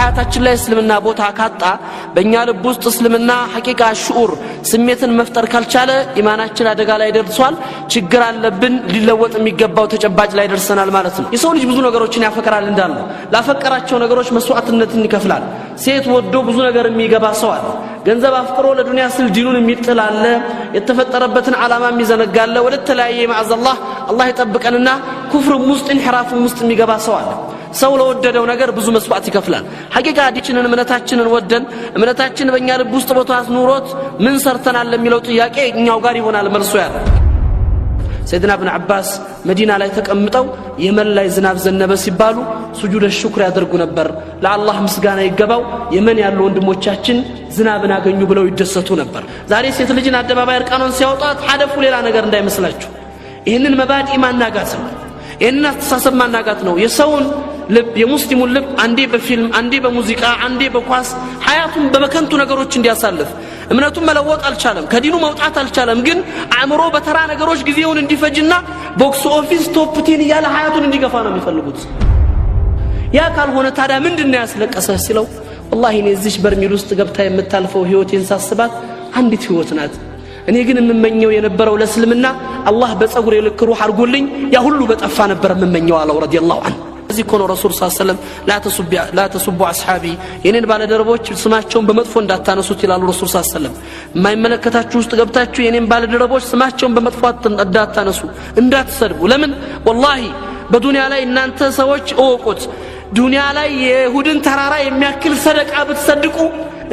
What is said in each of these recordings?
በሐያታችን ላይ እስልምና ቦታ ካጣ በእኛ ልብ ውስጥ እስልምና ሐቂቃ ሽዑር ስሜትን መፍጠር ካልቻለ ኢማናችን አደጋ ላይ ደርሷል ችግር አለብን ሊለወጥ የሚገባው ተጨባጭ ላይ ደርሰናል ማለት ነው የሰው ልጅ ብዙ ነገሮችን ያፈቅራል እንዳለ ላፈቀራቸው ነገሮች መስዋዕትነትን ይከፍላል ሴት ወዶ ብዙ ነገር የሚገባ ሰው አለ ገንዘብ አፍቅሮ ለዱንያ ስል ዲኑን የሚጥል አለ የተፈጠረበትን ዓላማ የሚዘነጋለ ወደ ተለያየ ማዕዘላህ አላህ ይጠብቀንና ኩፍርም ውስጥ ኢንሕራፍም ውስጥ የሚገባ ሰው አለ ሰው ለወደደው ነገር ብዙ መስዋዕት ይከፍላል ሐቂቃ ዲችንን እምነታችንን ወደን እምነታችን በእኛ ልብ ውስጥ ቦታ ኑሮት ምን ሰርተናል ለሚለው ጥያቄ እኛው ጋር ይሆናል መልሶ ያለ ሰይድና ኢብኑ አባስ መዲና ላይ ተቀምጠው የመን ላይ ዝናብ ዘነበ ሲባሉ ሱጁድ ሽክር ያደርጉ ነበር ለአላህ ምስጋና ይገባው የመን ያሉ ወንድሞቻችን ዝናብን አገኙ ብለው ይደሰቱ ነበር ዛሬ ሴት ልጅን አደባባይ እርቃኗን ሲያወጣት ሐደፉ ሌላ ነገር እንዳይመስላችሁ ይሄንን መባዲ ማናጋት ነው ይሄንን አስተሳሰብ ማናጋት ነው የሰውን ልብ የሙስሊሙን ልብ አንዴ በፊልም አንዴ በሙዚቃ አንዴ በኳስ ሐያቱን በመከንቱ ነገሮች እንዲያሳልፍ እምነቱን መለወጥ አልቻለም ከዲኑ መውጣት አልቻለም ግን አእምሮ በተራ ነገሮች ጊዜውን እንዲፈጅና ቦክስ ኦፊስ ቶፕ 10 ያለ ሐያቱን እንዲገፋ ነው የሚፈልጉት ያ ካልሆነ ታዲያ ምንድነው ያስለቀሰህ ሲለው والله እኔ እዚህ በርሚል ውስጥ ገብታ የምታልፈው ህይወቴን ሳስባት አንዲት ህይወት ናት እኔ ግን የምመኘው የነበረው ለእስልምና አላህ በፀጉር የልክ ሩህ አርጎልኝ ያ ሁሉ በጠፋ ነበር የምመኘው አለው ረዲየላሁ ዐንሁ እዚህ ኮኖ ረሱል ሰለላሁ ዐለይሂ ወሰለም لا تسبوا اصحابي የኔን ባለደረቦች ስማቸውን በመጥፎ እንዳታነሱት ይላሉ ረሱል ሰለላሁ ዐለይሂ ወሰለም የማይመለከታችሁ ውስጥ ገብታችሁ የኔን ባለደረቦች ስማቸውን በመጥፎ እንዳታነሱ እንዳትሰድቡ ለምን والله በዱንያ ላይ እናንተ ሰዎች እወቁት ዱንያ ላይ የይሁድን ተራራ የሚያክል ሰደቃ ብትሰድቁ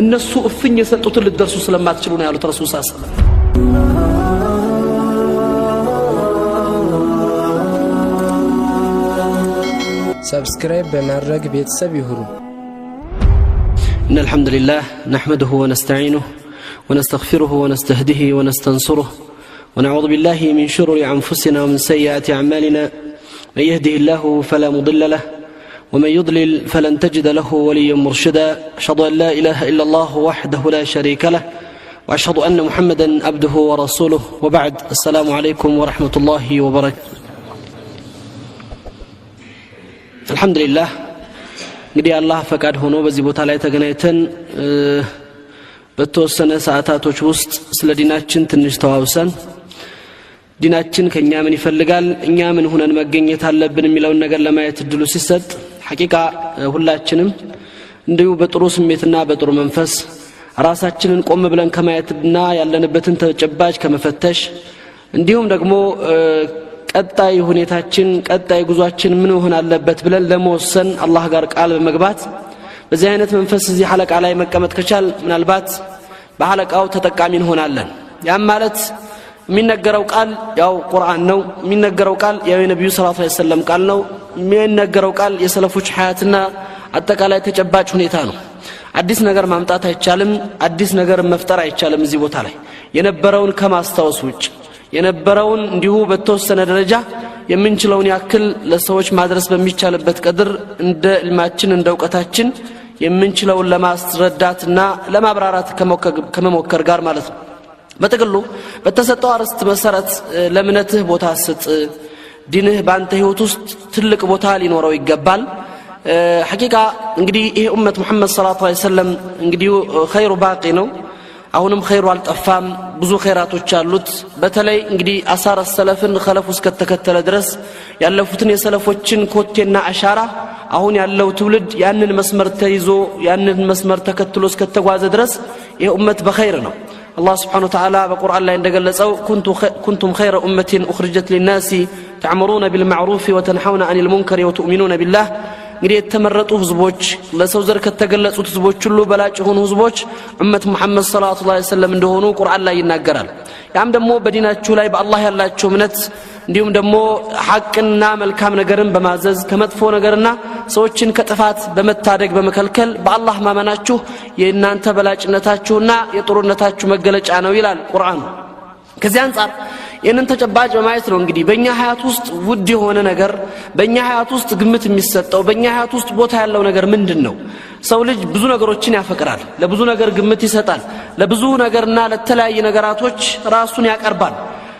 እነሱ እፍኝ የሰጡትን ልትደርሱ ስለማትችሉ ነው ያሉት ረሱል ሰለላሁ ዐለይሂ ወሰለም سبسكرايب بمرق بيتسب يهرو إن الحمد لله نحمده ونستعينه ونستغفره ونستهديه ونستنصره ونعوذ بالله من شرور أنفسنا ومن سيئات أعمالنا من يهده الله فلا مضل له ومن يضلل فلن تجد له وليا مرشدا أشهد أن لا إله إلا الله وحده لا شريك له وأشهد أن محمدا عبده ورسوله وبعد السلام عليكم ورحمة الله وبركاته الحمد لله እንግዲህ አላህ ፈቃድ ሆኖ በዚህ ቦታ ላይ ተገናኝተን በተወሰነ ሰዓታቶች ውስጥ ስለ ዲናችን ትንሽ ተዋውሰን ዲናችን ከኛ ምን ይፈልጋል እኛ ምን ሆነን መገኘት አለብን የሚለውን ነገር ለማየት እድሉ ሲሰጥ ሐቂቃ ሁላችንም እንዲሁ በጥሩ ስሜትና በጥሩ መንፈስ ራሳችንን ቆም ብለን ከማየትና ያለንበትን ተጨባጭ ከመፈተሽ እንዲሁም ደግሞ ቀጣይ ሁኔታችን ቀጣይ ጉዟችን ምን ሆነ አለበት ብለን ለመወሰን አላህ ጋር ቃል በመግባት በዚህ አይነት መንፈስ እዚህ ሐለቃ ላይ መቀመጥ ከቻል ምናልባት በሐለቃው ተጠቃሚ እንሆናለን ያም ማለት የሚነገረው ቃል ያው ቁርአን ነው የሚነገረው ቃል ያው የነብዩ ሰለላሁ ዐለይሂ ወሰለም ቃል ነው የሚነገረው ቃል የሰለፎች ሐያትና አጠቃላይ ተጨባጭ ሁኔታ ነው አዲስ ነገር ማምጣት አይቻልም አዲስ ነገር መፍጠር አይቻልም እዚህ ቦታ ላይ የነበረውን ከማስተዋወስ ውጭ የነበረውን እንዲሁ በተወሰነ ደረጃ የምንችለውን ያክል ለሰዎች ማድረስ በሚቻልበት ቀድር እንደ ልማችን እንደ ዕውቀታችን የምንችለውን ለማስረዳትና ለማብራራት ከመሞከር ጋር ማለት ነው በተገሉ በተሰጠው አርስት መሰረት ለምነትህ ቦታ ስጥ ዲንህ ባንተ ህይወት ውስጥ ትልቅ ቦታ ሊኖረው ይገባል ሐቂቃ እንግዲህ ይሄ ኡመት መሐመድ ሰለላሁ ዐለይሂ ወሰለም እንግዲህ ኸይሩ ባቂ ነው አሁንም ኸይሩ አልጠፋም ብዙ ኸይራቶች አሉት በተለይ እንግዲህ አሳረ ሰለፍን ኸለፍ ውስጥ ከተከተለ ድረስ ያለፉትን የሰለፎችን ኮቴና አሻራ አሁን ያለው ትውልድ ያንን መስመር ተይዞ ያንን መስመር ተከትሎ እስከተጓዘ ድረስ ይሄ ኡመት በኸይር ነው الله سبحانه وتعالى بقرآن الله عندما كنتم خير أمة أخرجت للناس تعمرون بالمعروف وتنحون عن المنكر وتؤمنون بالله እንግዲህ የተመረጡ ህዝቦች ለሰው ዘር ከተገለጹት ህዝቦች ሁሉ በላጭ ሆኑ ህዝቦች ኡመት መሐመድ ሰለላሁ ዐለይሂ ወሰለም እንደሆኑ ቁርአን ላይ ይናገራል ያም ደግሞ በዲናችሁ ላይ በአላህ ያላችሁ እምነት እንዲሁም ደግሞ ሐቅና መልካም ነገርን በማዘዝ ከመጥፎ ነገርና ሰዎችን ከጥፋት በመታደግ በመከልከል በአላህ ማመናችሁ የእናንተ በላጭነታችሁና የጥሩነታችሁ መገለጫ ነው ይላል ቁርአን ከዚህ አንፃር የነን ተጨባጭ በማየት ነው እንግዲህ በእኛ ሀያት ውስጥ ውድ የሆነ ነገር በእኛ ሀያት ውስጥ ግምት የሚሰጠው በእኛ ሀያት ውስጥ ቦታ ያለው ነገር ምንድነው ሰው ልጅ ብዙ ነገሮችን ያፈቅራል ለብዙ ነገር ግምት ይሰጣል ለብዙ ነገርና ለተለያየ ነገራቶች ራሱን ያቀርባል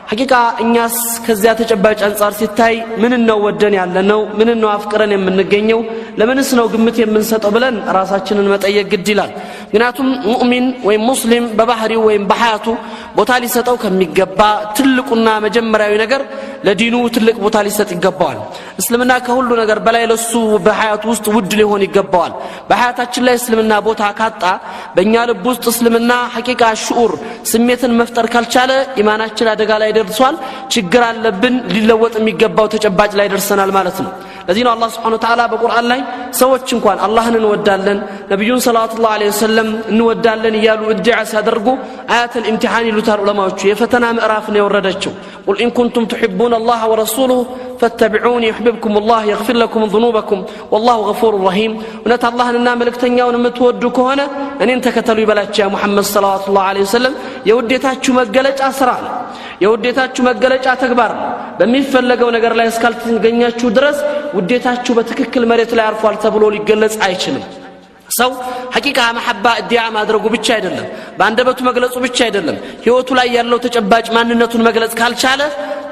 ሐቂቃ እኛስ ከዚያ ተጨባጭ አንፃር ሲታይ ምን ነው ወደን ያለነው ምን ነው አፍቅረን የምንገኘው ለምንስ ነው ግምት የምንሰጠው ብለን ራሳችንን መጠየቅ ግድ ይላል ምክንያቱም ሙእሚን ወይም ሙስሊም በባህሪው ወይም በሐያቱ ቦታ ሊሰጠው ከሚገባ ትልቁና መጀመሪያዊ ነገር ለዲኑ ትልቅ ቦታ ሊሰጥ ይገባዋል እስልምና ከሁሉ ነገር በላይ ለሱ በሐያቱ ውስጥ ውድ ሊሆን ይገባዋል በሐያታችን ላይ እስልምና ቦታ ካጣ በእኛ ልብ ውስጥ እስልምና ሐቂቃ ሽዑር ስሜትን መፍጠር ካልቻለ ኢማናችን አደጋ ላይ ደርሷል ችግር አለብን ሊለወጥ የሚገባው ተጨባጭ ላይ ደርሰናል ማለት ነው ለዚህ ነው አላህ Subhanahu Wa Ta'ala በቁርአን ላይ ሰዎች እንኳን አላህን እንወዳለን ነብዩን ሰለላሁ ዐለይሂ ወሰለም እንወዳለን ይያሉ እድዓ ሲያደርጉ አያተል ኢምቲሃን ይሉታል ዑለማዎቹ የፈተና ምዕራፍ ነው የወረደችው ቁል ኢን ኩንቱም تحبون الله ورسوله فاتبعوني يحببكم الله يغفر لكم ذنوبكم والله غفور رحيم ونت اللهنا መልእክተኛውን የምትወዱ ከሆነ እኔን ተከተሉ ይበላችሁ ያ ሙሐመድ ሰለላሁ ዐለይሂ ወሰለም የውዴታችሁ መገለጫ ስራ ነው የውዴታችሁ መገለጫ ተግባር ነው በሚፈለገው ነገር ላይ እስካልተገኛችሁ ድረስ ውዴታችሁ በትክክል መሬት ላይ አርፏል ተብሎ ሊገለጽ አይችልም ሰው ሐቂቃ መሐባ እዲያ ማድረጉ ብቻ አይደለም በአንደበቱ መግለጹ ብቻ አይደለም ህይወቱ ላይ ያለው ተጨባጭ ማንነቱን መግለጽ ካልቻለ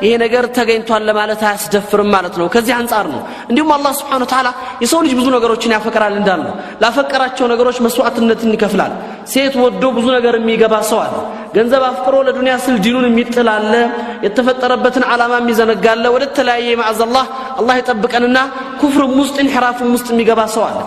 ይሄ ነገር ተገኝቷል ለማለት አያስደፍርም ማለት ነው ከዚህ አንፃር ነው እንዲሁም አላህ Subhanahu Wa Ta'ala የሰው ልጅ ብዙ ነገሮችን ያፈቅራል እንዳለው ላፈቀራቸው ነገሮች መስዋዕትነትን ይከፍላል ሴት ወዶ ብዙ ነገር የሚገባ ሰው አለ ገንዘብ አፍቅሮ ለዱንያ ስል ዲኑን የሚጥላል የተፈጠረበትን ዓላማ የሚዘነጋለ ወደ ተለያየ ማዕዘላህ አላህ ይጠብቀንና ኩፍርም ውስጥ እንሕራፍም ውስጥ የሚገባ ሰው አለ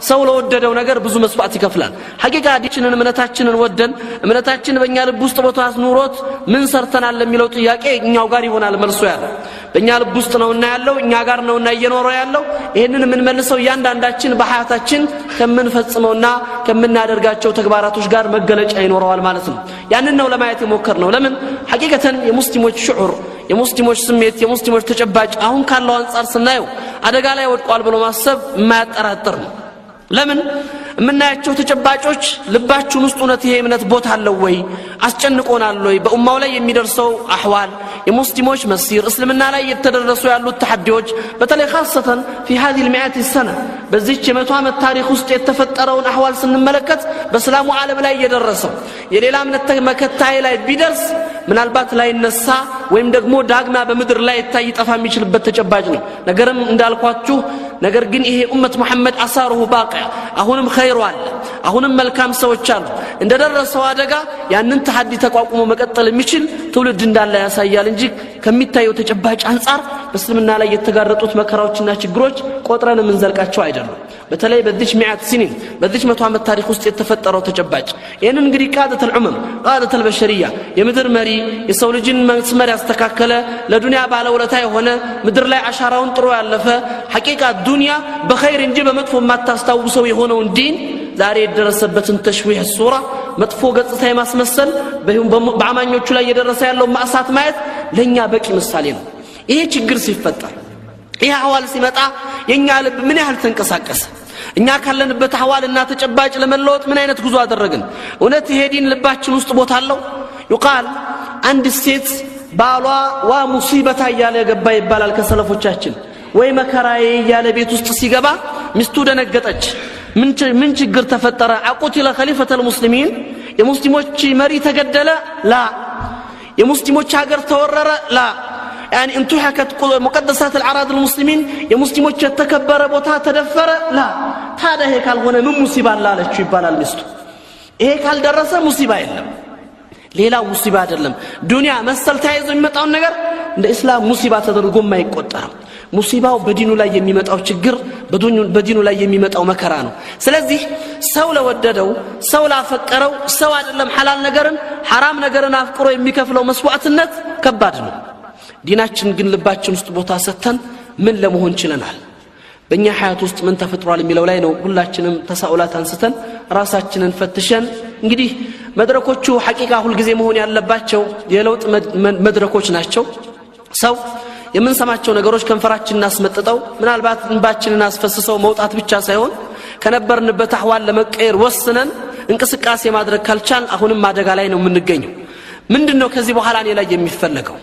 ሰው ለወደደው ነገር ብዙ መስዋዕት ይከፍላል ሐቂቃ ዲችንን እምነታችንን ወደን እምነታችን በእኛ ልብ ውስጥ ቦታ ኑሮት ምን ሰርተናል ለሚለው ጥያቄ እኛው ጋር ይሆናል መልሶ ያለው በእኛ ልብ ውስጥ ነውና ያለው እኛ ጋር ነውና እየኖረው ያለው ይሄንን ምን መልሰው ያንዳንዳችን በሐያታችን ከመንፈጽመውና ከመናደርጋቸው ተግባራቶች ጋር መገለጫ ይኖረዋል ማለት ነው ያንን ነው ለማየት የሞከርነው ለምን ሐቂቀተን የሙስሊሞች ሽዑር የሙስሊሞች ስሜት የሙስሊሞች ተጨባጭ አሁን ካለው አንፃር ስናየው አደጋ ላይ ወድቋል ብሎ ማሰብ የማያጠራጥር ነው ለምን ምናያቸው ተጨባጮች ልባችን ውስጥ ኡነት ይሄ እምነት ቦታ አለው ወይ አስጨንቆናል ወይ በኡማው ላይ የሚደርሰው አህዋል የሙስሊሞች መስይር እስልምና ላይ የተደረሱ ያሉት ተሐዲዎች በተለይ خاصة في هذه المئات السنه በዚህ የመቶ ዓመት ታሪክ ውስጥ የተፈጠረውን አህዋል ስንመለከት በእስላሙ ዓለም ላይ የደረሰው የሌላ እምነት መከታይ ላይ ቢደርስ ምናልባት ላይ ነሳ ወይም ደግሞ ዳግማ በመድር ላይ ይጣፋ የሚችልበት ተጨባጭ ነው ነገርም እንዳልኳችሁ ነገር ግን ይሄ ኡመት መሐመድ አሳሩሁ ባቂያ አሁንም ኸይሩ አለ አሁንም መልካም ሰዎች አሉ እንደደረሰው አደጋ ያንን ተሐዲ ተቋቁሞ መቀጠል የሚችል ትውልድ እንዳለ ያሳያል እንጂ ከሚታየው ተጨባጭ አንፃር በእስልምና ላይ የተጋረጡት መከራዎችና ችግሮች ቆጥረን ምን ዘልቃቸው አይደለም በተለይ በዚህ 100 ሲኒን በዚህ 100 ዓመት ታሪክ ውስጥ የተፈጠረው ተጨባጭ ይሄንን እንግዲህ ቃደተል ዑመም ቃደተል በሸሪያ የምድር መሪ የሰው ልጅን መስመር ያስተካከለ ለዱንያ ባለውለታ የሆነ ምድር ላይ አሻራውን ጥሮ ያለፈ ሐቂቃ ዱንያ በኸይር እንጂ በመጥፎ ማታስታውሰው የሆነው ዲን ዛሬ የደረሰበትን ተሽዊህ ሱራ መጥፎ ገጽታ የማስመሰል በአማኞቹ ላይ የደረሰ ያለው ማዕሳት ማየት ለኛ በቂ ምሳሌ ነው ይሄ ችግር ሲፈጠር ይሄ አህዋል ሲመጣ የኛ ልብ ምን ያህል ተንቀሳቀሰ እኛ ካለንበት አህዋልና ተጨባጭ ለመለወጥ ምን አይነት ጉዞ አደረግን እውነት ይሄ ዲን ልባችን ውስጥ ቦታ አለው ይቃል አንድ ሴት ባሏ ዋ ሙሲበታ ያለ ገባ ይባላል ከሰለፎቻችን ወይ መከራዬ ያለ ቤት ውስጥ ሲገባ ሚስቱ ደነገጠች ምን ችግር ተፈጠረ አቁቲለ ኸሊፈተል ሙስሊሚን የሙስሊሞች መሪ ተገደለ ላ የሙስሊሞች ሀገር ተወረረ ላ يعني انتحكت مقدسات العراض المسلمين يا مسلمون تكبر بوتا تدفر لا هذا هيك الغنى من مصيبه الله لك يبالال مستو هيك هل درس مصيبه የለም ሌላው ሙሲባ አይደለም ዱንያ መሰል ተያይዞ የሚመጣው ነገር እንደ እስላም ሙሲባ ተደርጎ የማይቆጠር ሙሲባው በዲኑ ላይ የሚመጣው ችግር በዲኑ ላይ የሚመጣው መከራ ነው ስለዚህ ሰው ለወደደው ሰው ላፈቀረው ሰው አይደለም ሐላል ነገርን حرام ነገርን አፍቅሮ የሚከፍለው መስዋዕትነት ከባድ ነው ዲናችን ግን ልባችን ውስጥ ቦታ ሰተን ምን ለመሆን ችለናል በእኛ ሐያት ውስጥ ምን ተፈጥሯል የሚለው ላይ ነው ሁላችንም ተሳኡላት አንስተን ራሳችንን ፈትሸን እንግዲህ መድረኮቹ ሐቂቃ ሁሉ ጊዜ መሆን ያለባቸው የለውጥ መድረኮች ናቸው ሰው የምንሰማቸው ነገሮች ከንፈራችንን አስመጥጠው ምናልባት እንባችንን አስፈስሰው መውጣት ብቻ ሳይሆን ከነበርንበት አህዋል ለመቀየር ወስነን እንቅስቃሴ ማድረግ ካልቻል አሁንም አደጋ ላይ ነው የምንገኘው ምንድነው ከዚህ በኋላ እኔ ላይ የሚፈልገው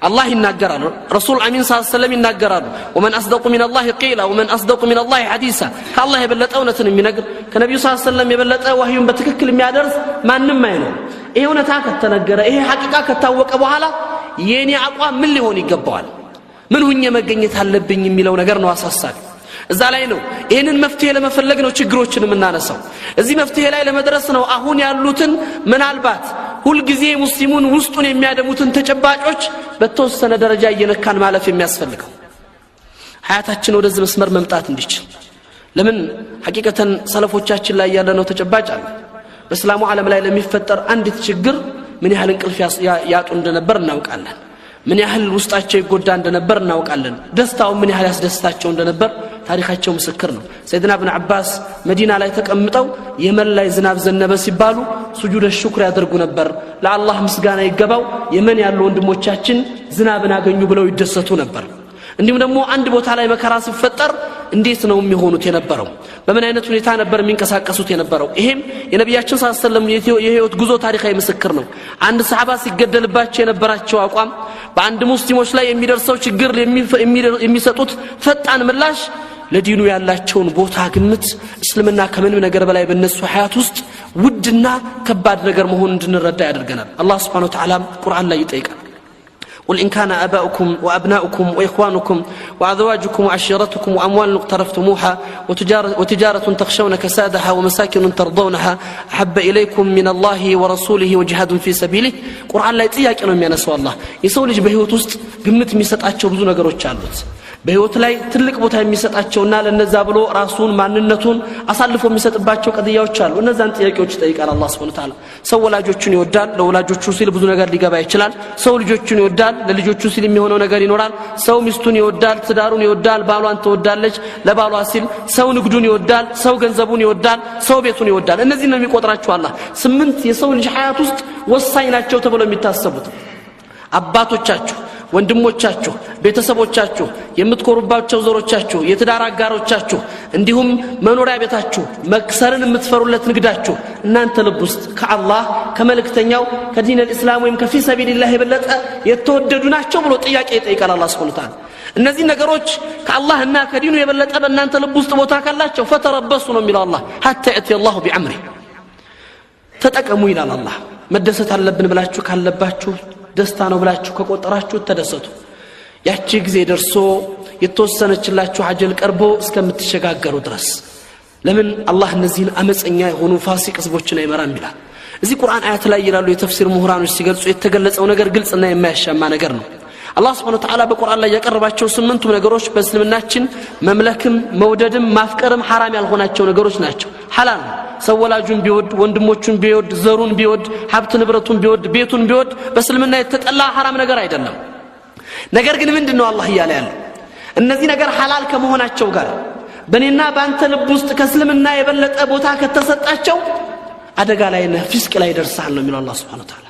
الله يناغرال رسول امين صلى الله عليه وسلم يناغرال ومن اصدق من الله قيلا ومن اصدق من الله حديثا الله يبلط اونتن يمينغر كنبي صلى الله عليه وسلم يبلط وحيون بتككل የሚያደርስ ማንንም አይኖር ይሄ እውነታ ከተነገረ ይሄ ሐቂቃ ከታወቀ በኋላ የኔ አቋም ምን ሊሆን ይገባዋል ምን ሁኜ መገኘት አለብኝ የሚለው ነገር ነው አሳሳቢ እዛ ላይ ነው ይሄንን መፍትሄ ለመፈለግ ነው ችግሮችን እናነሳው እዚህ መፍትሄ ላይ ለመድረስ ነው አሁን ያሉትን ምናልባት ሁሉ ጊዜ ሙስሊሙን ውስጡን የሚያደሙትን ተጨባጮች በተወሰነ ደረጃ እየነካን ማለፍ የሚያስፈልገው ሐያታችን ወደዚህ መስመር መምጣት እንዲችል ለምን ሐቂቀተን ሰለፎቻችን ላይ ያለነው ተጨባጭ አለ በእስላሙ ዓለም ላይ ለሚፈጠር አንዲት ችግር ምን ያህል እንቅልፍ ያጡ እንደነበር እናውቃለን ምን ያህል ውስጣቸው ይጎዳ እንደነበር እናውቃለን ደስታው ምን ያህል ያስደስታቸው እንደነበር ታሪካቸው ምስክር ነው ሰይድና ኢብኑ አባስ መዲና ላይ ተቀምጠው የመን ላይ ዝናብ ዘነበ ሲባሉ ሱጁድ ሽክር ያደርጉ ነበር ለአላህ ምስጋና ይገባው የመን ያሉ ወንድሞቻችን ዝናብን አገኙ ብለው ይደሰቱ ነበር እንዲሁም ደግሞ አንድ ቦታ ላይ መከራ ሲፈጠር እንዴት ነው የሚሆኑት የነበረው በምን አይነት ሁኔታ ነበር የሚንቀሳቀሱት የነበረው ይሄም የነብያችን ሰለላሁ ዐለይሂ ወሰለም የህይወት ጉዞ ታሪካዊ ምስክር ነው አንድ ሰሃባ ሲገደልባቸው የነበራቸው አቋም በአንድ ሙስሊሞች ላይ የሚደርሰው ችግር የሚሰጡት ፈጣን ምላሽ ለዲኑ ያላቸውን ቦታ ግምት እስልምና ከምንም ነገር በላይ በእነሱ ሐያት ውስጥ ውድና ከባድ ነገር መሆኑን እንድንረዳ ያደርገናል አላህ Subhanahu Wa Ta'ala ቁርአን ላይ ይጠይቃል قل إن كان آباؤكم وأبناؤكم وإخوانكم وأزواجكم وعشيرتكم وأموال اقترفتموها وتجارة تخشون كسادها ومساكن ترضونها أحب إليكم من الله ورسوله وجهاد في سبيله قرآن لا يتياك أنهم ينسوا الله يسولج بهيوت وسط قمت ميسات أتشو بزو نقروش عالوت በህይወት ላይ ትልቅ ቦታ የሚሰጣቸውና ለነዛ ብሎ ራሱን ማንነቱን አሳልፎ የሚሰጥባቸው ቀድያዎች አሉ እነዛን ጥያቄዎች ይጠይቃል አላህ Subhanahu Wa Ta'ala ሰው ወላጆቹን ይወዳል ለወላጆቹ ሲል ብዙ ነገር ሊገባ ይችላል ሰው ልጆቹን ይወዳል ለልጆቹ ሲል የሚሆነው ነገር ይኖራል ሰው ሚስቱን ይወዳል ትዳሩን ይወዳል ባሏን ትወዳለች ለባሏ ሲል ሰው ንግዱን ይወዳል ሰው ገንዘቡን ይወዳል ሰው ቤቱን ይወዳል እነዚህ ነው የሚቆጥራቸው አላህ 8 የሰው ልጅ ሐያት ውስጥ ወሳኝ ናቸው ተብሎ የሚታሰቡት አባቶቻችሁ ወንድሞቻችሁ ቤተሰቦቻችሁ የምትኮሩባቸው ዘሮቻችሁ የትዳር አጋሮቻችሁ እንዲሁም መኖሪያ ቤታችሁ መክሰርን የምትፈሩለት ንግዳችሁ እናንተ ልብ ውስጥ ከአላህ ከመልእክተኛው ከዲን الاسلام ወይም ከፊ ሰቢልላህ የበለጠ የተወደዱ ናቸው ብሎ ጥያቄ ይጠይቃል አላህ Subhanahu Wa Ta'ala እነዚህ ነገሮች ከአላህና ከዲኑ የበለጠ በእናንተ ልብ ውስጥ ቦታ ካላቸው ፈተረበሱ ነው የሚለው አላህ حتى ياتي الله بأمره ተጠቀሙ ይላል አላህ መደሰት አለብን ብላችሁ ካለባችሁ ደስታ ነው ብላችሁ ከቆጠራችሁ ተደሰቱ ያቺ ጊዜ ደርሶ የተወሰነችላችሁ አጀል ቀርቦ እስከምትሸጋገሩ ድረስ ለምን አላህ እነዚህን አመፀኛ የሆኑ ፋሲቅ ህዝቦችን አይመራም ይላል እዚህ ቁርአን አያት ላይ ይላሉ የተፍሲር ምሁራኖች ሲገልጹ የተገለጸው ነገር ግልጽና የማያሻማ ነገር ነው አላህ Subhanahu Wa Ta'ala በቁርአን ላይ ያቀረባቸው 8 ነገሮች በእስልምናችን መምለክም መውደድም ማፍቀርም حرام ያልሆናቸው ነገሮች ናቸው ሐላል ሰው ወላጁን ቢወድ ወንድሞቹን ቢወድ ዘሩን ቢወድ ሀብት ንብረቱን ቢወድ ቤቱን ቢወድ በእስልምና የተጠላ حرام ነገር አይደለም ነገር ግን ምንድነው አላህ ይያለ ያለው እነዚህ ነገር ሐላል ከመሆናቸው ጋር በእኔና በአንተ ልብ ውስጥ ከእስልምና የበለጠ ቦታ ከተሰጣቸው አደጋ ላይ ፊስቅ ላይ ደርሳል ነው የሚለው አላህ Subhanahu Wa Ta'ala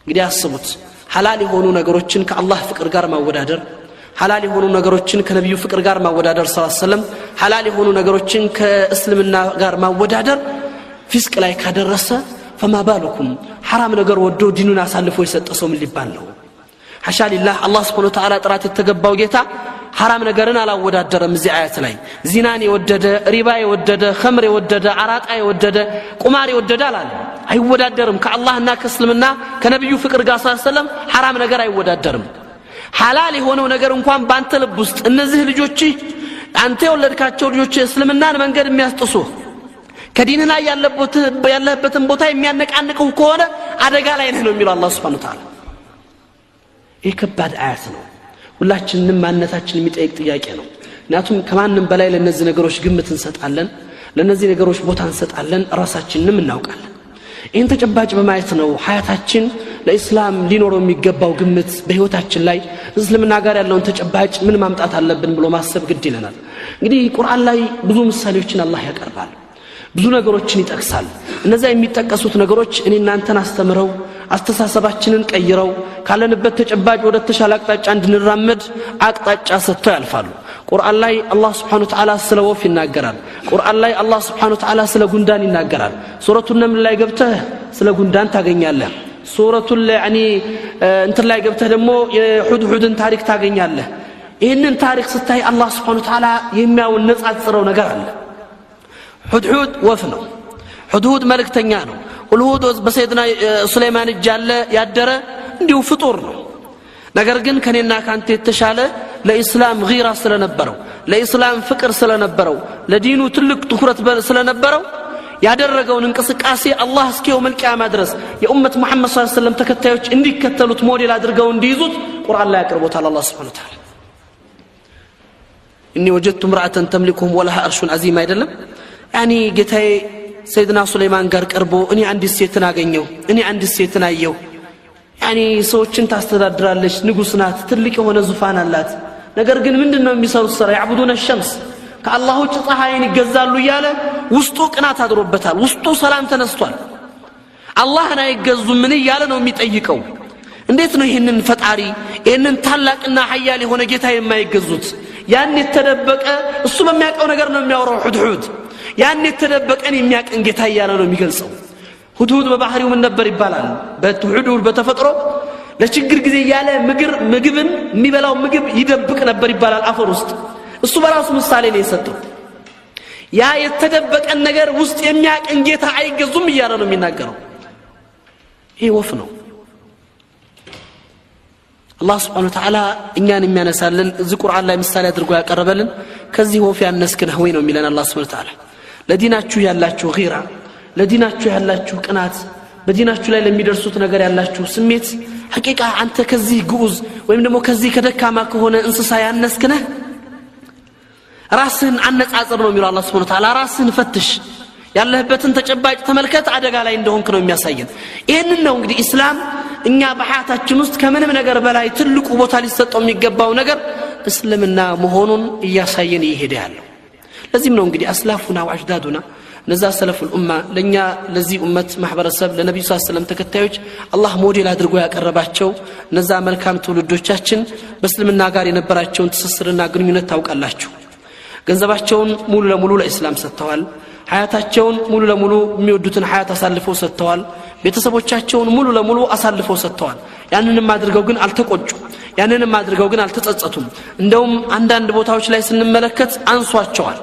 እንግዲህ አስቡት ሐላል የሆኑ ነገሮችን ከአላህ ፍቅር ጋር ማወዳደር ሐላል የሆኑ ነገሮችን ከነብዩ ፍቅር ጋር ማወዳደር ሰለላሁ ዐለይሂ ወሰለም ሐላል የሆኑ ነገሮችን ከእስልምና ጋር ማወዳደር ፊስቅ ላይ ካደረሰ فما بالكم حرام ነገር ወዶ ዲኑን አሳልፎ የሰጠ ሰው ምን ሊባል ነው ሐሻ ሊላህ አላህ Subhanahu Wa Ta'ala ጥራት የተገባው ጌታ حرام ነገርን አላወዳደረም እዚህ አያት ላይ ዚናን የወደደ ሪባ የወደደ ኸምር የወደደ አራጣ የወደደ ቁማር የወደደ አላለ አይወዳደርም ከአላህና ከእስልምና ከነብዩ ፍቅር ጋር ሰለም حرام ነገር አይወዳደርም ሐላል የሆነው ነገር እንኳን ባንተ ልብ ውስጥ እነዚህ ልጆች አንተ የወለድካቸው ልጆች እስልምናን መንገድ የሚያስጥሱ ከዲን ላይ ያለበትን ቦታ የሚያነቃንቀው ከሆነ አደጋ ላይ ነው የሚለው አላህ Subhanahu Wa Ta'ala የከባድ አያት ነው ሁላችንንም ማንነታችን የሚጠይቅ ጥያቄ ነው ምክንያቱም ከማንም በላይ ለነዚህ ነገሮች ግምት እንሰጣለን ለነዚህ ነገሮች ቦታ እንሰጣለን ራሳችንንም እናውቃለን ይህን ተጨባጭ በማየት ነው ሐያታችን ለኢስላም ሊኖረው የሚገባው ግምት በህይወታችን ላይ እስልምና ጋር ያለውን ተጨባጭ ምን ማምጣት አለብን ብሎ ማሰብ ግድ ይለናል እንግዲህ ቁርአን ላይ ብዙ ምሳሌዎችን አላህ ያቀርባል ብዙ ነገሮችን ይጠቅሳል እነዛ የሚጠቀሱት ነገሮች እኔ እናንተን አስተምረው አስተሳሰባችንን ቀይረው ካለንበት ተጨባጭ ወደ ተሻለ አቅጣጫ እንድንራመድ አቅጣጫ ሰጥተው ያልፋሉ ቁርአን ላይ አላህ Subhanahu Wa Ta'ala ስለ ወፍ ይናገራል ቁርአን ላይ አላህ Subhanahu Wa Ta'ala ስለ ጉንዳን ይናገራል ሱረቱን ነምል ላይ ገብተህ ስለ ጉንዳን ታገኛለህ ሱረቱን ያኒ እንትን ላይ ገብተህ ደግሞ የሁድሁድን ታሪክ ታገኛለህ ይሄንን ታሪክ ስታይ አላህ Subhanahu Wa Ta'ala የሚያወነጻጽረው ነገር አለ ሁድሁድ ወፍ ነው ሁድሁድ መልእክተኛ ነው ሁድሁድ በሰይድና ሱለይማን እጅ ያለ ያደረ እንዲሁ ፍጡር ነው ነገር ግን ከኔና ካንተ የተሻለ ለኢስላም غيرة ስለነበረው ለኢስላም ፍቅር ስለነበረው ለዲኑ ትልቅ ትኩረት ስለነበረው ያደረገውን እንቅስቃሴ አላህ እስከው መልቂያማ ድረስ የኡመት መሐመድ ሰለላሁ ዐለይሂ ወሰለም ተከታዮች እንዲከተሉት ሞዴል አድርገው እንዲይዙት ቁርአን ላይ ያቀርቦታል አላህ Subhanahu Wa Ta'ala إني وجدت امرأة تملكهم ولها عرش عظيم አይደለም يعني ጌታዬ ሰይድና ሱለይማን ጋር ቀርቦ እኔ አንድ ሴትን አገኘው እኔ አንድ ሴትን አየው يعني ሰዎችን ታስተዳድራለች ንጉስ ናት ትልቅ የሆነ ዙፋን አላት ነገር ግን ምንድነው የሚሰሩት ስራ ያዕቡዱነ ሸምስ ከአላህ ውጭ ፀሐይን ይገዛሉ እያለ ውስጡ ቅናት አድሮበታል ውስጡ ሰላም ተነስቷል አላህን አይገዙም ምን እያለ ነው የሚጠይቀው እንዴት ነው ይሄንን ፈጣሪ ይሄንን ታላቅና ኃያል የሆነ ጌታ የማይገዙት ያን የተደበቀ እሱ በሚያቀው ነገር ነው የሚያወራው ሁድሁድ ያን የተደበቀን የሚያቀን ጌታ እያለ ነው የሚገልጸው ሁድሁድ በባህሪው ምን ነበር ይባላል በሁድሁድ በተፈጥሮ ለችግር ጊዜ ያለ ምግብን የሚበላው ምግብ ይደብቅ ነበር ይባላል አፈር ውስጥ እሱ በራሱ ምሳሌ ነው የሰጠው ያ የተደበቀን ነገር ውስጥ የሚያቀን ጌታ አይገዙም እያለ ነው የሚናገረው ይሄ ወፍ ነው አላህ Subhanahu Wa Ta'ala እኛን የሚያነሳልን እዚህ ቁርአን ላይ ምሳሌ አድርጎ ያቀርበልን ከዚህ ወፍ ያነስክነህ ወይ ነው የሚለን አላህ Subhanahu Wa Ta'ala ለዲናችሁ ያላችሁ غيرة ለዲናችሁ ያላችሁ ቅናት በዲናችሁ ላይ ለሚደርሱት ነገር ያላችሁ ስሜት ሐቂቃ አንተ ከዚህ ግዑዝ ወይም ደግሞ ከዚህ ከደካማ ከሆነ እንስሳ ያነስክነህ ራስን አነጻጽር ነው የሚለው አላህ Subhanahu Wa Ta'ala ራስን ፈትሽ ያለህበትን ተጨባጭ ተመልከት አደጋ ላይ እንደሆንክ ነው የሚያሳየን ይሄንን ነው እንግዲህ እስላም እኛ በሐያታችን ውስጥ ከምንም ነገር በላይ ትልቁ ቦታ ሊሰጠው የሚገባው ነገር እስልምና መሆኑን እያሳየን ይሄዳል ያለው ለዚህም ነው እንግዲህ አስላፉና ወአጅዳዱና ነዛ ሰለፉል ኡማ ለኛ ለዚህ ኡመት ማህበረሰብ ለነብዩ ሰለላሁ ዐለይሂ ወሰለም ተከታዮች አላህ ሞዴል አድርጎ ያቀረባቸው ነዛ መልካም ትውልዶቻችን በእስልምና ጋር የነበራቸውን ትስስርና ግንኙነት ታውቃላችሁ ገንዘባቸውን ሙሉ ለሙሉ ለእስላም ሰጥተዋል ሐያታቸውን ሙሉ ለሙሉ የሚወዱትን ሐያት አሳልፈው ሰጥተዋል ቤተሰቦቻቸውን ሙሉ ለሙሉ አሳልፈው ሰጥተዋል ያንንም አድርገው ግን አልተቆጩ ያንንም አድርገው ግን አልተጸጸቱም እንደውም አንዳንድ ቦታዎች ላይ ስንመለከት አንሷቸዋል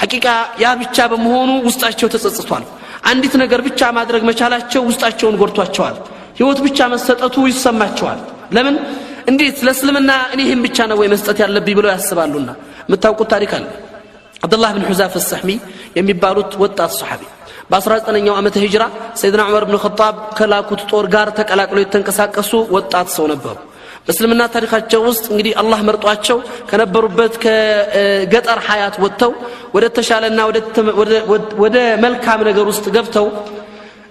ሐቂቃ ያ ብቻ በመሆኑ ውስጣቸው ተጸጽቷል አንዲት ነገር ብቻ ማድረግ መቻላቸው ውስጣቸውን ጎድቷቸዋል ህይወት ብቻ መሰጠቱ ይሰማቸዋል ለምን እንዴት ለእስልምና እኔ ይሄን ብቻ ነው ወይ መስጠት ያለብኝ ብለው ያስባሉና መታውቁት ታሪክ አለ አብዱላህ ኢብኑ ሁዛፍ አልሰህሚ የሚባሉት ወጣት ሱሐቢ በ19ኛው ዓመተ ሂጅራ ሰይድና ዑመር ኢብኑ ኸጣብ ከላኩት ጦር ጋር ተቀላቅለው የተንቀሳቀሱ ወጣት ሰው ነበሩ በእስልምና ታሪካቸው ውስጥ እንግዲህ አላህ መርጧቸው ከነበሩበት ከገጠር ሐያት ወጥተው ወደ ተሻለና ወደ መልካም ነገር ውስጥ ገብተው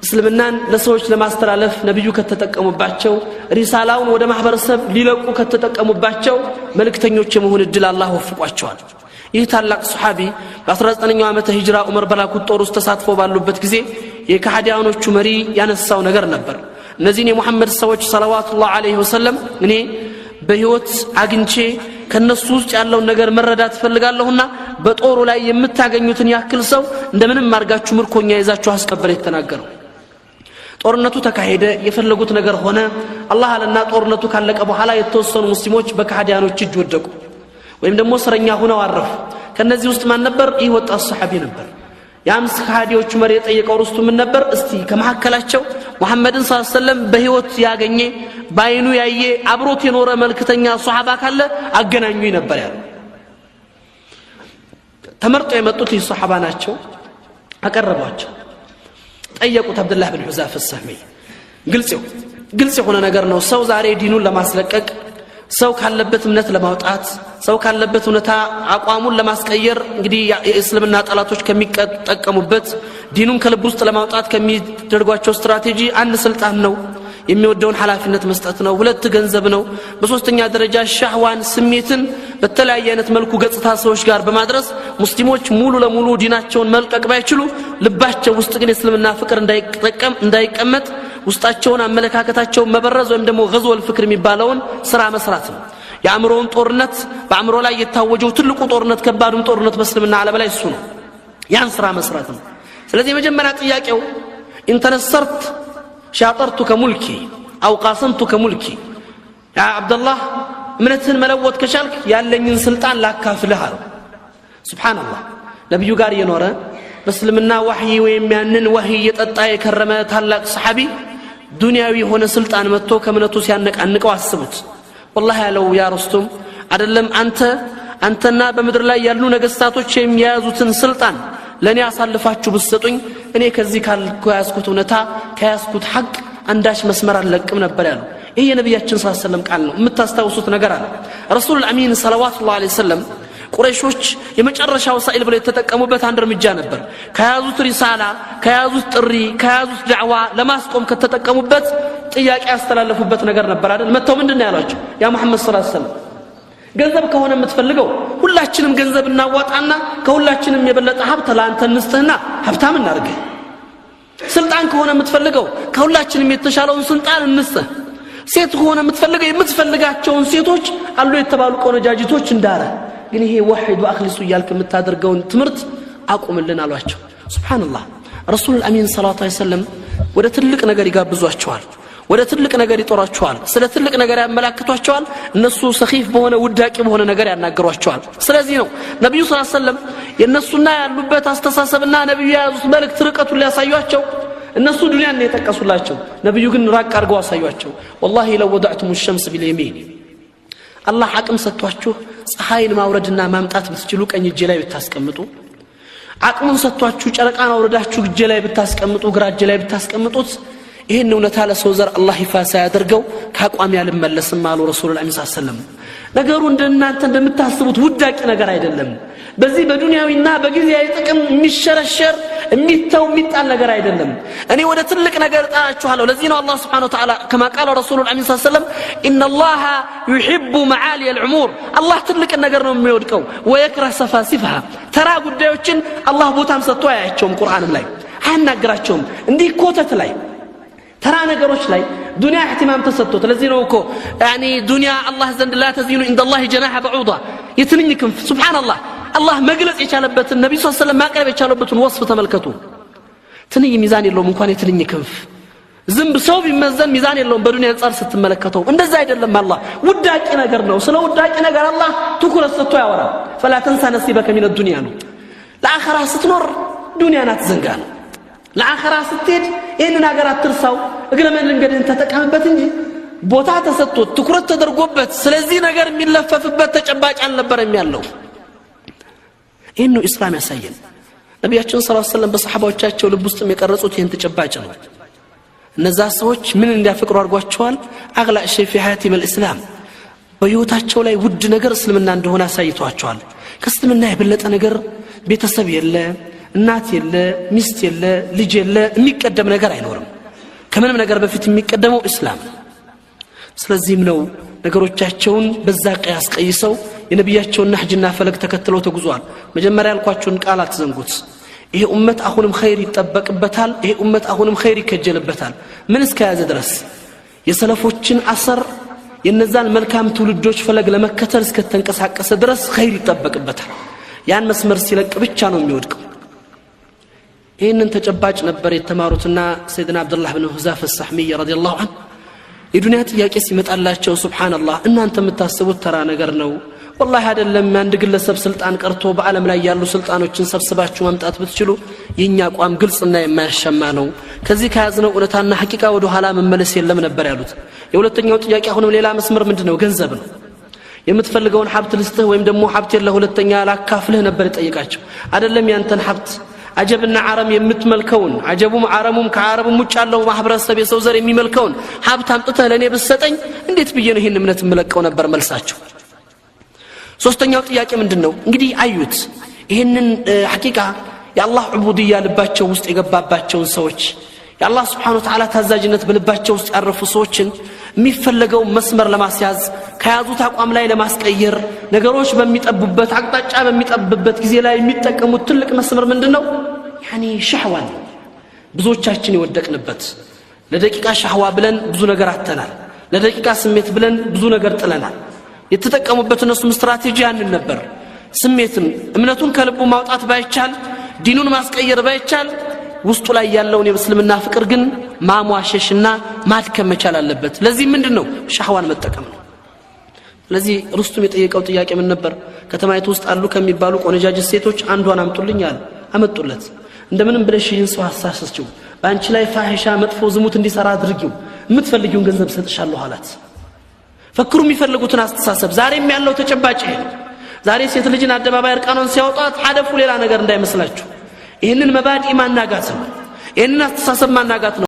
እስልምናን ለሰዎች ለማስተላለፍ ነብዩ ከተጠቀሙባቸው ሪሳላውን ወደ ማህበረሰብ ሊለቁ ከተጠቀሙባቸው መልእክተኞች የመሆን እድል አላህ ወፍቋቸዋል ይህ ታላቅ ሱሐቢ በ19ኛው ዓመተ ሂጅራ ዑመር በላኩት ጦር ውስጥ ተሳትፎ ባሉበት ጊዜ የካህዲያኖቹ መሪ ያነሳው ነገር ነበር እነዚህን የሙሐመድ ሰዎች ሰለዋቱላህ ዐለይሂ ወሰለም እኔ በህይወት አግኝቼ ከነሱ ውስጥ ያለውን ነገር መረዳት ፈልጋለሁና በጦሩ ላይ የምታገኙትን ያክል ሰው እንደምንም ማርጋችሁ ምርኮኛ ይዛችሁ አስቀበለ የተናገረው ጦርነቱ ተካሄደ የፈለጉት ነገር ሆነ አላህ አለና ጦርነቱ ካለቀ በኋላ የተወሰኑ ሙስሊሞች በካህዲያኖች እጅ ወደቁ ወይም ደግሞ እስረኛ ሆነው አረፉ ከነዚህ ውስጥ ማን ነበር ይህ ወጣት ሱሐቢ ነበር ያምስ ካህዲዎቹ መሪ የጠየቀው ርስቱ ምን ነበር እስቲ ከመሐከላቸው ሙሐመድን ሰለላሁ ዐለይሂ ወሰለም በህይወት ያገኘ ባይኑ ያየ አብሮት የኖረ መልክተኛ ሱሐባ ካለ አገናኙኝ ነበር ያለው ተመርጦ የመጡት ይህ ሱሐባ ናቸው አቀረቧቸው ጠየቁት አብዱላህ ኢብኑ ሁዛፍ አልሰህሚ ግልጽ የሆነ ነገር ነው ሰው ዛሬ ዲኑን ለማስለቀቅ ሰው ካለበት እምነት ለማውጣት ሰው ካለበት ሁኔታ አቋሙን ለማስቀየር እንግዲህ የእስልምና ጠላቶች ከሚጠቀሙበት ዲኑን ከልብ ውስጥ ለማውጣት ከሚደርጓቸው ስትራቴጂ አንድ ስልጣን ነው የሚወደውን ኃላፊነት መስጠት ነው ሁለት ገንዘብ ነው በሶስተኛ ደረጃ ሻህዋን ስሜትን በተለያየ አይነት መልኩ ገጽታ ሰዎች ጋር በማድረስ ሙስሊሞች ሙሉ ለሙሉ ዲናቸውን መልቀቅ ባይችሉ ልባቸው ውስጥ ግን የእስልምና ፍቅር እንዳይቀመጥ ውስጣቸውን አመለካከታቸውን መበረዝ ወይም ደግሞ ገዝወል ፍክር የሚባለውን ስራ መስራት ነው የአእምሮውን ጦርነት በአእምሮ ላይ የታወጀው ትልቁ ጦርነት ከባዱን ጦርነት በእስልምና ዓለም ላይ እሱ ነው ያን ስራ መስራት ነው ስለዚህ የመጀመሪያ ጥያቄው ኢንተነሰርት ሻጠርቱከ ሙልኪ አው ቃሰምቱከ ሙልኪ ያ አብዱላህ እምነትህን መለወጥ ከቻልክ ያለኝን ስልጣን ላካፍልህ አለው ሱብሃንአላህ ነብዩ ጋር የኖረ በእስልምና ወህይ ወይም ያንን ወህይ የጠጣ የከረመ ታላቅ ሰሐቢ ዱንያዊ የሆነ ስልጣን መጥቶ ከእምነቱ ሲያነቃንቀው አስቡት والله ያለው ያ ረሱል አይደለም አንተና በምድር ላይ ያሉ ነገስታቶች የሚያዙትን ስልጣን ለኔ አሳልፋችሁ ብትሰጡኝ እኔ ከዚህ ካልኩት እውነታ ከያዝኩት ሐቅ አንዳች መስመር አልለቅም ነበር ያለው ይሄ የነብያችን ሰለላሁ ዐለይሂ ወሰለም ቃል ነው የምታስታውሱት ነገር አለ ረሱል አሚን ሰለላሁ ዐለይሂ ወሰለም ቁረይሾች የመጨረሻው ሳኢል ብለው የተጠቀሙበት አንድ እርምጃ ነበር ከያዙት ሪሳላ ከያዙት ጥሪ ከያዙት ዳዕዋ ለማስቆም ከተጠቀሙበት ጥያቄ ያስተላለፉበት ነገር ነበር አይደል መተው ምንድነው ያሏቸው ያ መሐመድ ሰለላሁ ዐለይሂ ወሰለም ገንዘብ ከሆነ የምትፈልገው ሁላችንም ገንዘብ እናዋጣና ከሁላችንም የበለጠ ሀብት ለአንተ እንስጥህና ሀብታም እናርግህ ስልጣን ከሆነ የምትፈልገው ከሁላችንም የተሻለውን ስልጣን እንስጥህ ሴት ከሆነ የምትፈልገው የምትፈልጋቸውን ሴቶች አሉ የተባሉ ቆነጃጅቶች እንዳረ ግን ይሄ ወህድ ወአኽሊሱ ይልክ የምታደርገውን ትምርት አቁምልን አሏቸው ሱብሃንአላህ ረሱል አሚን ሰለላሁ ዐለይሂ ወሰለም ወደ ትልቅ ነገር ይጋብዟቸዋል ወደ ትልቅ ነገር ይጦራቸዋል ስለ ትልቅ ነገር ያመላክቷቸዋል እነሱ ሰኺፍ በሆነ ውዳቂ በሆነ ነገር ያናገሯቸዋል ስለዚህ ነው ነብዩ ሰለላሁ ዐለይሂ ወሰለም የነሱና ያሉበት አስተሳሰብና ነብዩ ያዙት መልእክት ርቀቱን ሊያሳዩአቸው እነሱ ዱንያን ነው የተቀሱላቸው ነብዩ ግን ራቅ አድርገው አሳዩአቸው والله لو وضعتم الشمس باليمين አላህ አቅም ሰጥቷችሁ ፀሐይን ማውረድና ማምጣት ብትችሉ ቀኝ እጄ ላይ ብታስቀምጡ አቅሙን ሰጥቷችሁ ጨረቃን አውረዳችሁ እጄ ላይ ብታስቀምጡ ግራ እጄ ላይ ብታስቀምጡት ይሄን እውነታ ለሰው ዘር አላህ ይፋሳ ያደርገው ካቋም ያልመለስም አሉ ረሱል ሰለላሁ ዐለይሂ ወሰለም ነገሩ እንደናንተ እንደምታስቡት ውዳቂ ነገር አይደለም በዚህ በዱንያዊና በጊዜያዊ ጥቅም የሚሸረሸር የሚተው የሚጣል ነገር አይደለም እኔ ወደ ትልቅ ነገር ጣራችኋለሁ ለዚህ ነው አላህ Subhanahu Wa Ta'ala كما قال رسول الله صلى الله عليه وسلم ان الله يحب معالي الامور الله ትልቅ ነገር ነው የሚወድቀው ويكره سفاسفها ተራ ጉዳዮችን አላህ ቦታም ሰጥቶ አያቸውም ቁርአንም ላይ አያናግራቸውም እንዲህ ኮተት ላይ ተራ ነገሮች ላይ ዱንያ اهتمام ተሰጥቶት ለዚህ ነው እኮ يعني ዱንያ አላህ ዘንድ لا تزين عند الله جناح بعوضة የትንኝክም ሱብሃንአላህ አላህ መግለጽ የቻለበትን ነብዩ ሰለላሁ ዐለይሂ ወሰለም ማቅረብ የቻለበትን ወስፍ ተመልከቱ ትንኝ ሚዛን የለውም እንኳን የትንኝ ክንፍ ዝንብ ሰው ቢመዘን ሚዛን የለውም በዱንያ አንፃር ስትመለከተው እንደዛ አይደለም አላህ ውዳቂ ነገር ነው ስለ ውዳቂ ነገር አላህ ትኩረት ሰጥቶ ያወራል فلا تنسى نصيبك من الدنيا ነው ለአኺራ ስትኖር ዱንያን አትዘንጋ ነው ለአኺራ ስትሄድ ይሄንን ሀገር አትርሳው እግረ መንገድህን ተጠቀምበት እንጂ ቦታ ተሰጥቶት ትኩረት ተደርጎበት ስለዚህ ነገር የሚለፈፍበት ተጨባጭ አልነበረም ያለው إنه إسلام يسين نبي أجل صلى الله عليه وسلم بصحابه ልብ ውስጥ የቀረጹት ይሄን ተጨባጭ ነው እነዛ ሰዎች ምን እንዲያፈቅሩ አርጓቸዋል አግላ شيء في حياتهم الاسلام በህይወታቸው ላይ ውድ ነገር እስልምና እንደሆነ አሳይቷቸዋል ከእስልምና የበለጠ ነገር ቤተሰብ የለ እናት የለ ሚስት የለ ልጅ የለ የሚቀደም ነገር አይኖርም ከምንም ነገር በፊት የሚቀደመው እስላም ስለዚህም ነው ነገሮቻቸውን በዛ ቀያስ ቀይሰው የነብያቸውን ነህጅና ፈለግ ተከትለው ተጉዟል መጀመሪያ ያልኳችሁን ቃላት ዘንጉት ይሄ ኡመት አሁንም ኸይር ይጠበቅበታል ይሄ ኡመት አሁንም ኸይር ይከጀልበታል ምን እስከያዘ ድረስ የሰለፎችን አሰር የነዛን መልካም ትውልዶች ፈለግ ለመከተል እስከተንቀሳቀሰ ድረስ ኸይር ይጠበቅበታል ያን መስመር ሲለቅ ብቻ ነው የሚወድቀው ይሄንን ተጨባጭ ነበር የተማሩትና ሰይድና አብዱላህ ኢብኑ ሁዛፍ الصحمي رضي الله عنه የዱንያ ጥያቄ ሲመጣላቸው ሱብሃንአላህ እናንተ የምታስቡት ተራ ነገር ነው والله አይደለም አንድ ግለሰብ ስልጣን ቀርቶ በአለም ላይ ያሉ ስልጣኖችን ሰብስባችሁ ማምጣት ብትችሉ የኛ ቋም ግልጽና የማያሸማ ነው ከዚህ ከያዝነው እውነታና ሐቂቃ ወደ ኋላ መመለስ የለም ነበር ያሉት የሁለተኛው ጥያቄ አሁንም ሌላ መስመር ምንድነው ገንዘብ ነው የምትፈልገውን ሀብት ልስጥህ ወይም ደግሞ ሀብት የለ ሁለተኛ ላካፍልህ ነበር ጠይቃቸው አይደለም ያንተን ሀብት አጀብና ዓረም የምትመልከውን አጀቡም ዓረሙም ከዓረቡም ውጭ ያለው ማህበረሰብ የሰው ዘር የሚመልከውን ሀብት አምጥተህ ለኔ ብትሰጠኝ እንዴት ብዬ ነው ይሄን እምነት መለቀው ነበር መልሳቸው ሶስተኛው ጥያቄ ምንድነው እንግዲህ አዩት ይሄንን ሐቂቃ የአላህ ዑቡድያ ልባቸው ውስጥ የገባባቸው ሰዎች የአላህ Subhanahu Wa Ta'ala ታዛዥነት በልባቸው ውስጥ ያረፉ ሰዎችን የሚፈልገው መስመር ለማስያዝ ከያዙት አቋም ላይ ለማስቀየር ነገሮች በሚጠቡበት አቅጣጫ በሚጠብበት ጊዜ ላይ የሚጠቀሙት ትልቅ መስመር ምንድነው يعني شهوة ብዙዎቻችን ይወደቅንበት ለደቂቃ ሻህዋ ብለን ብዙ ነገር አተናል ለደቂቃ ስሜት ብለን ብዙ ነገር ጥለናል የተጠቀሙበት እነሱ ስትራቴጂ ያንን ነበር ስሜትን እምነቱን ከልቡ ማውጣት ባይቻል ዲኑን ማስቀየር ባይቻል ውስጡ ላይ ያለውን የእስልምና ፍቅር ግን ማሟሸሽና ማድከም መቻል አለበት ለዚህ ምንድነው ሻህዋን መጠቀም ነው ለዚህ ሩስቱም የጠየቀው ጥያቄ ምን ነበር ከተማይቱ ውስጥ አሉ ከሚባሉ ቆነጃጅት ሴቶች አንዷን አምጡልኝ አለ አመጡለት እንደምንም ብለሽ ይህን ሰው አሳሰስችው በአንቺ ላይ ፋሂሻ መጥፎ ዝሙት እንዲሰራ አድርጊው የምትፈልጊውን ገንዘብ ሰጥሻለሁ አላት ፈክሩ የሚፈልጉትን አስተሳሰብ ዛሬም ያለው ተጨባጭ ይሄ ዛሬ ሴት ልጅን አደባባይ እርቃኗን ሲያወጣት ሐደፉ ሌላ ነገር እንዳይመስላችሁ ይሄንን መባዲ ማናጋት ነው ይሄንን አስተሳሰብ ማናጋት ነው